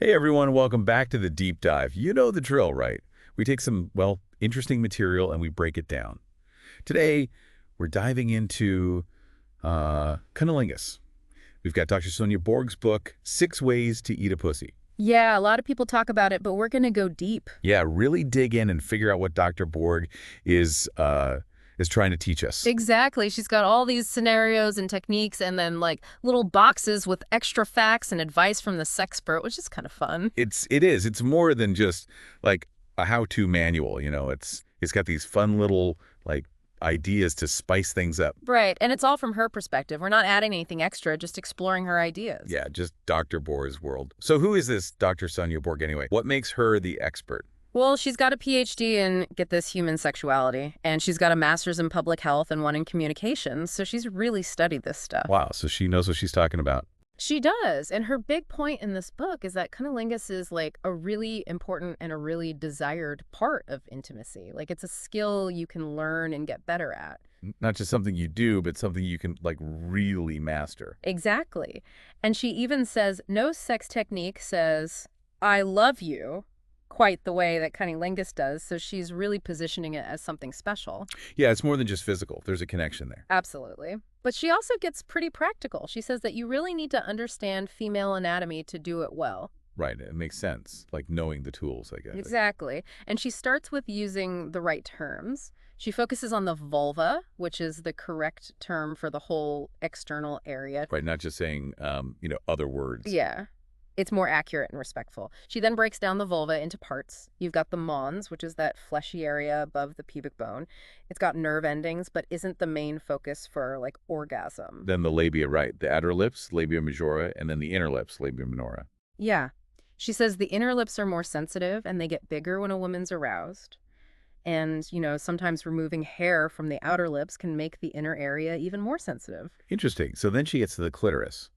Hey everyone, welcome back to the deep dive. You know the drill, right? We take some, well, interesting material and we break it down. Today, we're diving into cunnilingus. We've got Dr. Sonia Borg's book, 6 Ways to Eat a Pussy. Yeah, a lot of people talk about it, but we're going to go deep. Yeah, really dig in and figure out what Dr. Borg is trying to teach us. Exactly. She's got all these scenarios and techniques and then like little boxes with extra facts and advice from the sexpert, which is kind of fun. It's more than just like a how-to manual, It's got these fun little like ideas to spice things up. Right. And it's all from her perspective. We're not adding anything extra, just exploring her ideas. Yeah, just Dr. Borg's world. So who is this Dr. Sonia Borg anyway? What makes her the expert? Well, she's got a PhD in, get this, human sexuality, and she's got a master's in public health and one in communications, so she's really studied this stuff. Wow, so she knows what she's talking about. She does, and her big point in this book is that cunnilingus is like a really important and a really desired part of intimacy. Like it's a skill you can learn and get better at. Not just something you do, but something you can like really master. Exactly. And she even says no sex technique says, I love you, quite the way that cunnilingus does, so she's really positioning it as something special. Yeah, it's more than just physical. There's a connection there. Absolutely. But she also gets pretty practical. She says that you really need to understand female anatomy to do it well. Right, it makes sense, like knowing the tools, I guess. Exactly. And she starts with using the right terms. She focuses on the vulva, which is the correct term for the whole external area. Right, not just saying, other words. Yeah. It's more accurate and respectful. She then breaks down the vulva into parts. You've got the mons, which is that fleshy area above the pubic bone. It's got nerve endings, but isn't the main focus for, like, orgasm. Then the labia, right. The outer lips, labia majora, and then the inner lips, labia minora. Yeah. She says the inner lips are more sensitive, and they get bigger when a woman's aroused. And, sometimes removing hair from the outer lips can make the inner area even more sensitive. Interesting. So then she gets to the clitoris.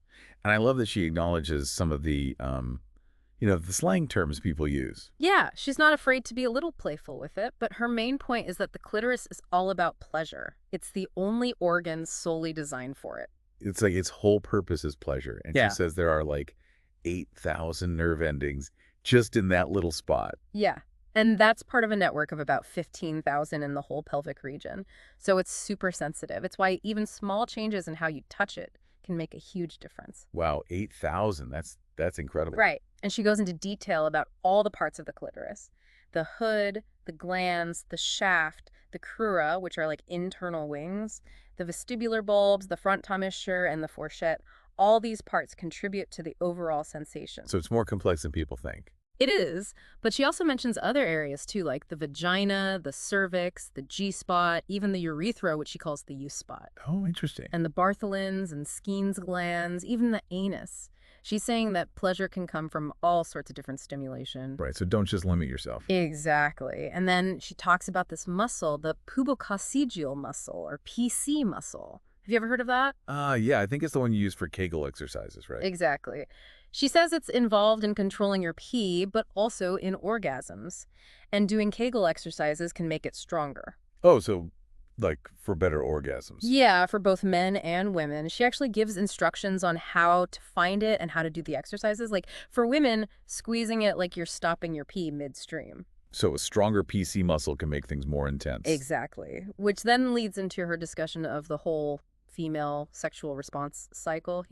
And I love that she acknowledges some of the, the slang terms people use. Yeah, she's not afraid to be a little playful with it, but her main point is that the clitoris is all about pleasure. It's the only organ solely designed for it. It's like its whole purpose is pleasure. And Yeah. she says there are like 8,000 nerve endings just in that little spot. Yeah, and that's part of a network of about 15,000 in the whole pelvic region. So it's super sensitive. It's why even small changes in how you touch it can make a huge difference. Wow, 8,000. That's incredible. Right. And she goes into detail about all the parts of the clitoris. The hood, the glands, the shaft, the crura, which are like internal wings, the vestibular bulbs, the front commissure, and the fourchette. All these parts contribute to the overall sensation. So it's more complex than people think. It is, but she also mentions other areas too, like the vagina, the cervix, the G-spot, even the urethra, which she calls the U-spot. Oh, interesting. And the Bartholin's and Skene's glands, even the anus. She's saying that pleasure can come from all sorts of different stimulation. Right, so don't just limit yourself. Exactly. And then she talks about this muscle, the pubococcygeal muscle, or PC muscle. Have you ever heard of that? Yeah, I think it's the one you use for Kegel exercises, right? Exactly. She says it's involved in controlling your pee, but also in orgasms. And doing Kegel exercises can make it stronger. Oh, so like for better orgasms. Yeah, for both men and women. She actually gives instructions on how to find it and how to do the exercises. Like for women, squeezing it like you're stopping your pee midstream. So a stronger PC muscle can make things more intense. Exactly. Which then leads into her discussion of the whole female sexual response cycle,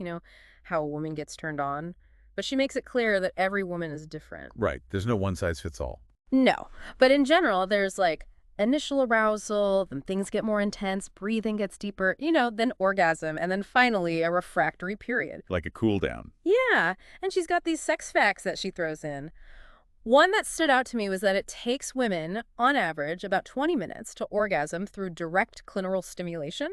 how a woman gets turned on. But she makes it clear that every woman is different. Right. There's no one size fits all. No. But in general, there's like initial arousal, then things get more intense, breathing gets deeper, then orgasm, and then finally a refractory period. Like a cool down. Yeah. And she's got these sex facts that she throws in. One that stood out to me was that it takes women, on average, about 20 minutes to orgasm through direct clitoral stimulation.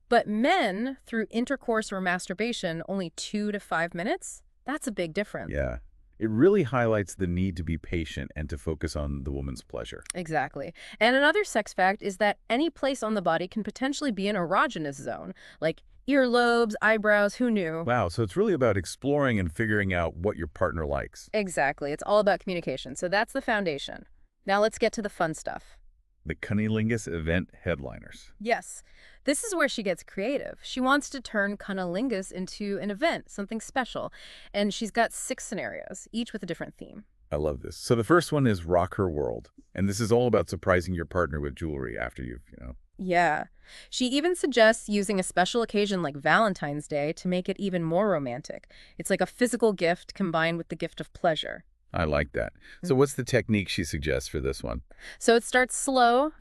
But men, through intercourse or masturbation, only 2 to 5 minutes. That's a big difference. Yeah. It really highlights the need to be patient and to focus on the woman's pleasure. Exactly. And another sex fact is that any place on the body can potentially be an erogenous zone, like earlobes, eyebrows, who knew? Wow, so it's really about exploring and figuring out what your partner likes. Exactly. It's all about communication. So that's the foundation. Now let's get to the fun stuff. The cunnilingus event headliners. Yes, this is where she gets creative. She wants to turn cunnilingus into an event, something special. And she's got 6 scenarios, each with a different theme. I love this. So the first one is rock her world. And this is all about surprising your partner with jewelry after you've. Yeah. She even suggests using a special occasion like Valentine's Day to make it even more romantic. It's like a physical gift combined with the gift of pleasure. I like that. So what's the technique she suggests for this one? So it starts slow,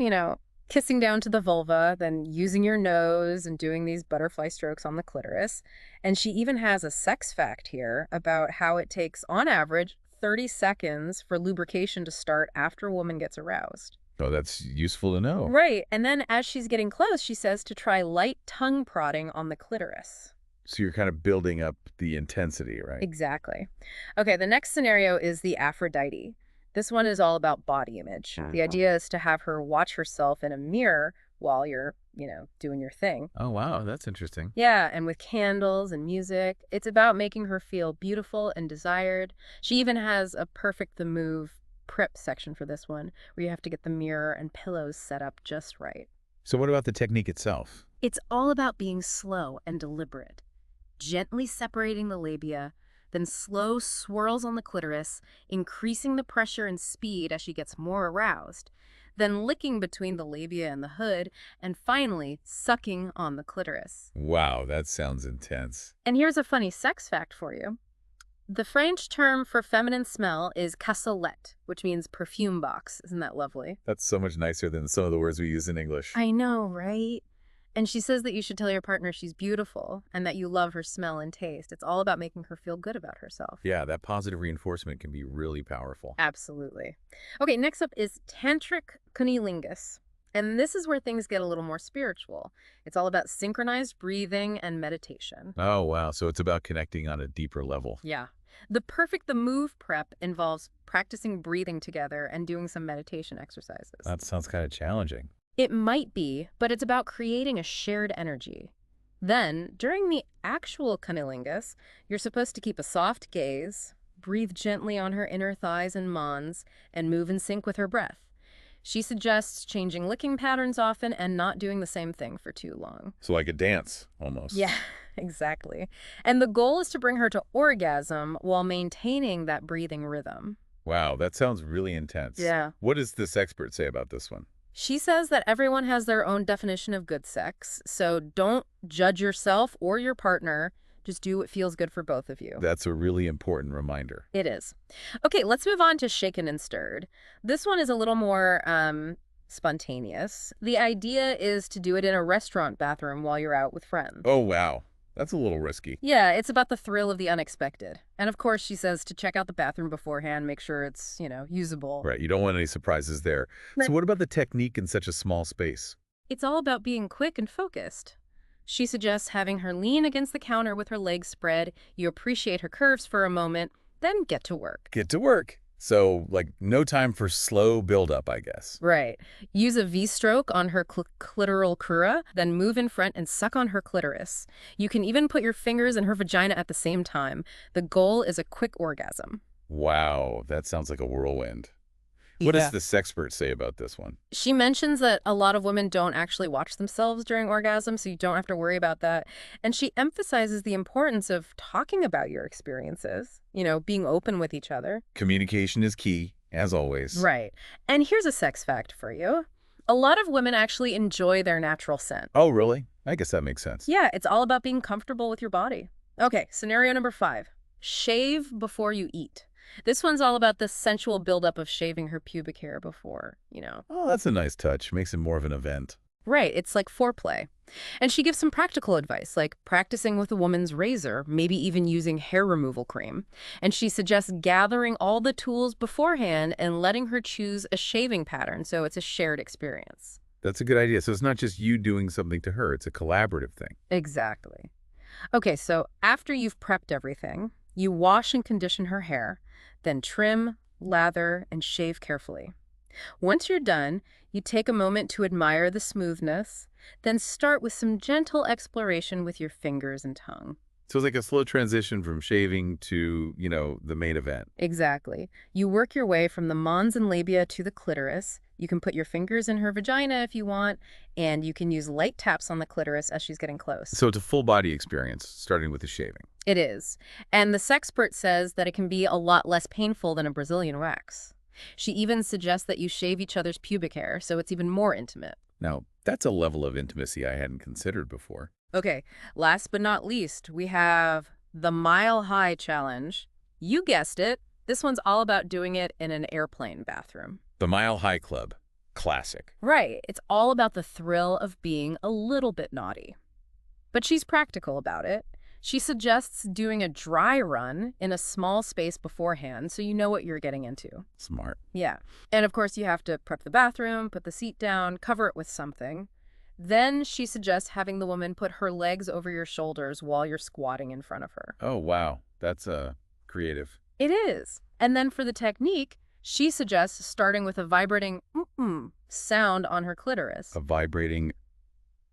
kissing down to the vulva, then using your nose and doing these butterfly strokes on the clitoris. And she even has a sex fact here about how it takes, on average, 30 seconds for lubrication to start after a woman gets aroused. Oh, that's useful to know. Right. And then as she's getting close, she says to try light tongue prodding on the clitoris. So you're kind of building up the intensity, right? Exactly. Okay, the next scenario is the Aphrodite. This one is all about body image. The idea is to have her watch herself in a mirror while you're, doing your thing. Oh, wow. That's interesting. Yeah, and with candles and music. It's about making her feel beautiful and desired. She even has a perfect the move prep section for this one, where you have to get the mirror and pillows set up just right. So what about the technique itself? It's all about being slow and deliberate. Gently separating the labia, then slow swirls on the clitoris, increasing the pressure and speed as she gets more aroused, then licking between the labia and the hood, and finally sucking on the clitoris. Wow, that sounds intense. And here's a funny sex fact for you. The French term for feminine smell is cassolette, which means perfume box. Isn't that lovely? That's so much nicer than some of the words we use in English. I know, right? And she says that you should tell your partner she's beautiful and that you love her smell and taste. It's all about making her feel good about herself. Yeah, that positive reinforcement can be really powerful. Absolutely. Okay, next up is tantric cunnilingus. And this is where things get a little more spiritual. It's all about synchronized breathing and meditation. Oh, wow. So it's about connecting on a deeper level. Yeah. The move prep involves practicing breathing together and doing some meditation exercises. That sounds kind of challenging. It might be, but it's about creating a shared energy. Then, during the actual cunnilingus, you're supposed to keep a soft gaze, breathe gently on her inner thighs and mons, and move in sync with her breath. She suggests changing licking patterns often and not doing the same thing for too long. So like a dance, almost. Yeah, exactly. And the goal is to bring her to orgasm while maintaining that breathing rhythm. Wow, that sounds really intense. Yeah. What does this expert say about this one? She says that everyone has their own definition of good sex, so don't judge yourself or your partner. Just do what feels good for both of you. That's a really important reminder. It is. Okay, let's move on to shaken and stirred. This one is a little more spontaneous. The idea is to do it in a restaurant bathroom while you're out with friends. Oh, wow. That's a little risky. Yeah, it's about the thrill of the unexpected. And of course, she says to check out the bathroom beforehand, make sure it's, usable. Right. You don't want any surprises there. Right. So what about the technique in such a small space? It's all about being quick and focused. She suggests having her lean against the counter with her legs spread. You appreciate her curves for a moment, then get to work. Get to work. So, like, no time for slow buildup, I guess. Right. Use a V-stroke on her clitoral crura, then move in front and suck on her clitoris. You can even put your fingers in her vagina at the same time. The goal is a quick orgasm. Wow, that sounds like a whirlwind. What does the sexpert say about this one? She mentions that a lot of women don't actually watch themselves during orgasm, so you don't have to worry about that. And she emphasizes the importance of talking about your experiences, being open with each other. Communication is key, as always. Right. And here's a sex fact for you. A lot of women actually enjoy their natural scent. Oh, really? I guess that makes sense. Yeah, it's all about being comfortable with your body. Okay, scenario number 5. Shave before you eat. This one's all about the sensual buildup of shaving her pubic hair before, Oh, that's a nice touch. Makes it more of an event. Right, it's like foreplay. And she gives some practical advice, like practicing with a woman's razor, maybe even using hair removal cream. And she suggests gathering all the tools beforehand and letting her choose a shaving pattern, so it's a shared experience. That's a good idea. So it's not just you doing something to her. It's a collaborative thing. Exactly. Okay, so after you've prepped everything, you wash and condition her hair, then trim, lather, and shave carefully. Once you're done, you take a moment to admire the smoothness, then start with some gentle exploration with your fingers and tongue. So it's like a slow transition from shaving to, the main event. Exactly. You work your way from the mons and labia to the clitoris. You can put your fingers in her vagina if you want, and you can use light taps on the clitoris as she's getting close. So it's a full body experience, starting with the shaving. It is. And the sexpert says that it can be a lot less painful than a Brazilian wax. She even suggests that you shave each other's pubic hair, so it's even more intimate. Now, that's a level of intimacy I hadn't considered before. Okay, last but not least, we have the Mile High Challenge. You guessed it. This one's all about doing it in an airplane bathroom. The Mile High Club. Classic. Right. It's all about the thrill of being a little bit naughty. But she's practical about it. She suggests doing a dry run in a small space beforehand so you know what you're getting into. Smart. Yeah. And of course, you have to prep the bathroom, put the seat down, cover it with something. Then she suggests having the woman put her legs over your shoulders while you're squatting in front of her. Oh, wow. That's creative. It is. And then for the technique, she suggests starting with a vibrating sound on her clitoris. A vibrating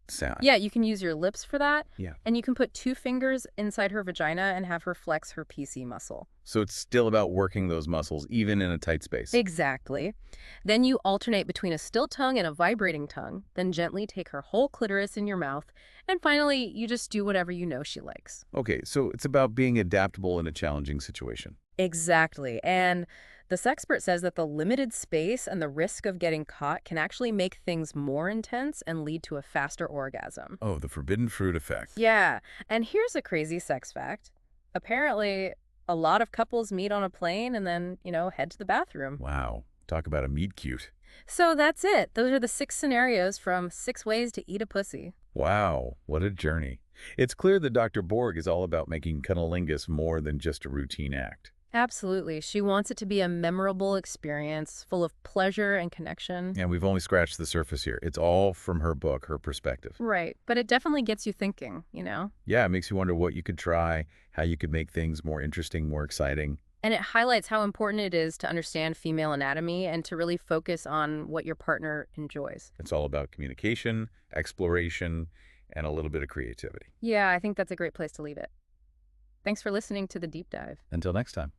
sound. Yeah, you can use your lips for that. Yeah. And you can put 2 fingers inside her vagina and have her flex her PC muscle. So it's still about working those muscles, even in a tight space. Exactly. Then you alternate between a still tongue and a vibrating tongue, then gently take her whole clitoris in your mouth, and finally, you just do whatever you know she likes. Okay, so it's about being adaptable in a challenging situation. Exactly. And the sexpert says that the limited space and the risk of getting caught can actually make things more intense and lead to a faster orgasm. Oh, the forbidden fruit effect. Yeah. And here's a crazy sex fact. Apparently, a lot of couples meet on a plane and then, head to the bathroom. Wow. Talk about a meet cute. So that's it. Those are the 6 scenarios from 6 ways to eat a pussy. Wow, what a journey. It's clear that Dr. Borg is all about making cunnilingus more than just a routine act. Absolutely. She wants it to be a memorable experience full of pleasure and connection. And we've only scratched the surface here. It's all from her book, her perspective. Right. But it definitely gets you thinking, Yeah, it makes you wonder what you could try, how you could make things more interesting, more exciting. And it highlights how important it is to understand female anatomy and to really focus on what your partner enjoys. It's all about communication, exploration, and a little bit of creativity. Yeah, I think that's a great place to leave it. Thanks for listening to The Deep Dive. Until next time.